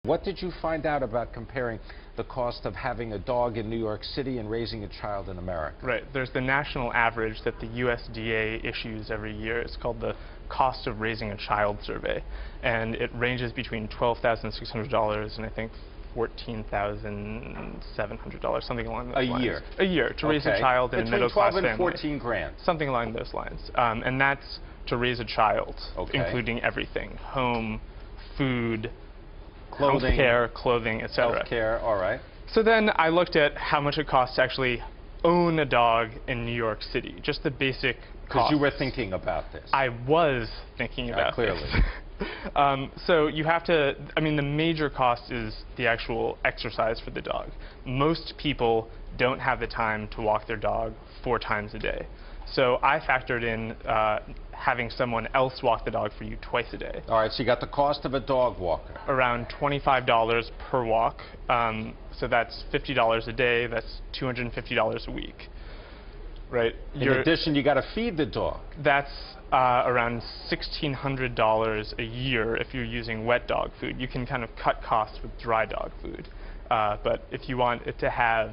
What did you find out about comparing the cost of having a dog in New York City and raising a child in America? Right. There's the national average that the USDA issues every year. It's called the Cost of Raising a Child survey. And it ranges between $12,600 and I think $14,700, something along those lines. A year? A year, to raise a child in a middle-class family. Between 12 and 14 grand. Something along those lines. And that's to raise a child, including everything. Home, food, clothing, healthcare, clothing, etc. Healthcare, all right. So then I looked at how much it costs to actually own a dog in New York City, just the basic cost. Because you were thinking about this. I was thinking about clearly. this. So you have to, I mean, the major cost is the actual exercise for the dog. Most people don't have the time to walk their dog 4 times a day. So I factored in having someone else walk the dog for you twice a day. All right, so you got the cost of a dog walker. Around $25 per walk. So that's $50 a day. That's $250 a week. Right. In addition, you got to feed the dog. That's around $1,600 a year if you're using wet dog food. You can kind of cut costs with dry dog food. But if you want it to have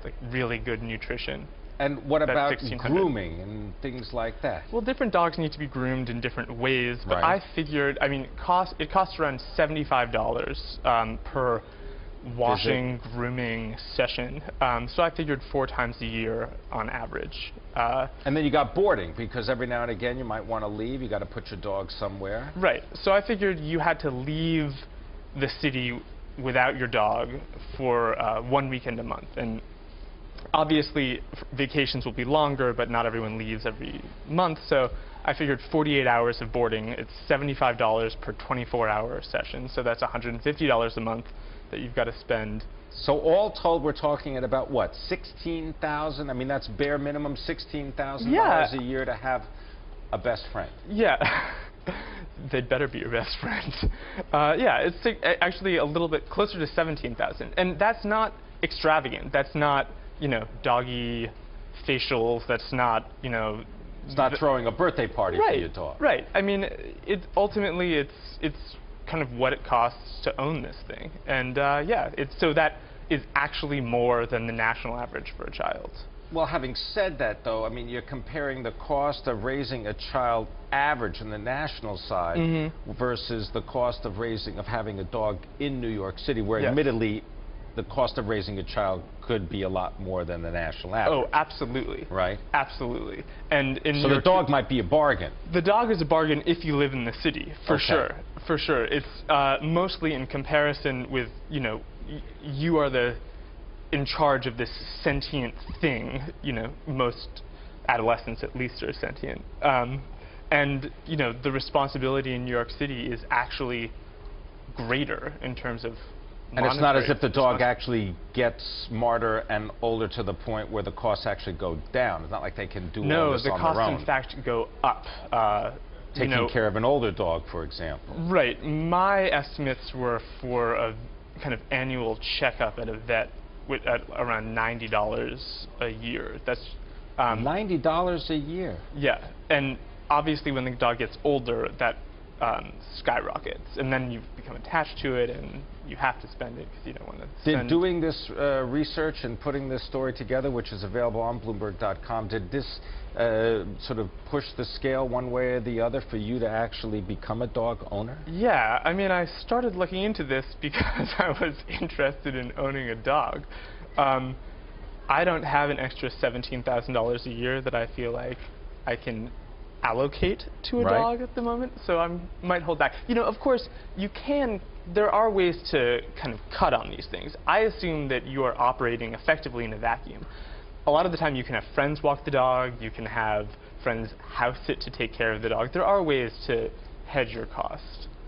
like really good nutrition. And what about grooming and things like that? Well, different dogs need to be groomed in different ways, but I figured, I mean, it costs around $75 per washing, grooming session. So I figured 4 times a year on average. And then you got boarding, because every now and again you might want to leave. You got to put your dog somewhere. Right. So I figured you had to leave the city without your dog for 1 weekend a month. And obviously, vacations will be longer, but not everyone leaves every month. So I figured 48 hours of boarding, it's $75 per 24-hour session. So that's $150 a month that you've got to spend. So all told, we're talking at about what, $16,000? I mean, that's bare minimum, $16,000 a year to have a best friend. Yeah. They'd better be your best friend. Yeah, it's actually a little bit closer to $17,000. And that's not extravagant. That's not, you know, doggy facials. That's not, you know... It's not throwing a birthday party for your dog. Right. I mean, ultimately, it's kind of what it costs to own this thing. And yeah, so that is actually more than the national average for a child. Well, having said that, though, I mean, you're comparing the cost of raising a child average on the national side versus the cost of having a dog in New York City, where admittedly the cost of raising a child could be a lot more than the national average. Oh, absolutely. Right? Absolutely. And in so the dog might be a bargain. The dog is a bargain if you live in the city, for sure. For sure. It's mostly in comparison with, you know, you are in charge of this sentient thing. You know, most adolescents at least are sentient. And, you know, the responsibility in New York City is actually greater in terms of and it's not as if the dog actually gets smarter and older to the point where the costs actually go down. It's not like they can do all this on their own. No, the costs, in fact, go up. Taking care of an older dog, for example. Right. My estimates were for a kind of annual checkup at a vet at around $90 a year. That's $90 a year? Yeah. And obviously, when the dog gets older, that skyrockets, and then you become attached to it, and you have to spend it because you don't want to Did doing this research and putting this story together, which is available on Bloomberg.com, did this sort of push the scale one way or the other for you to actually become a dog owner? Yeah, I mean, I started looking into this because I was interested in owning a dog. I don't have an extra $17,000 a year that I feel like I can allocate to a dog at the moment, so I might hold back. You know, of course, there are ways to kind of cut on these things. I assume that you are operating effectively in a vacuum. A lot of the time you can have friends walk the dog, you can have friends house it to take care of the dog. There are ways to hedge your cost.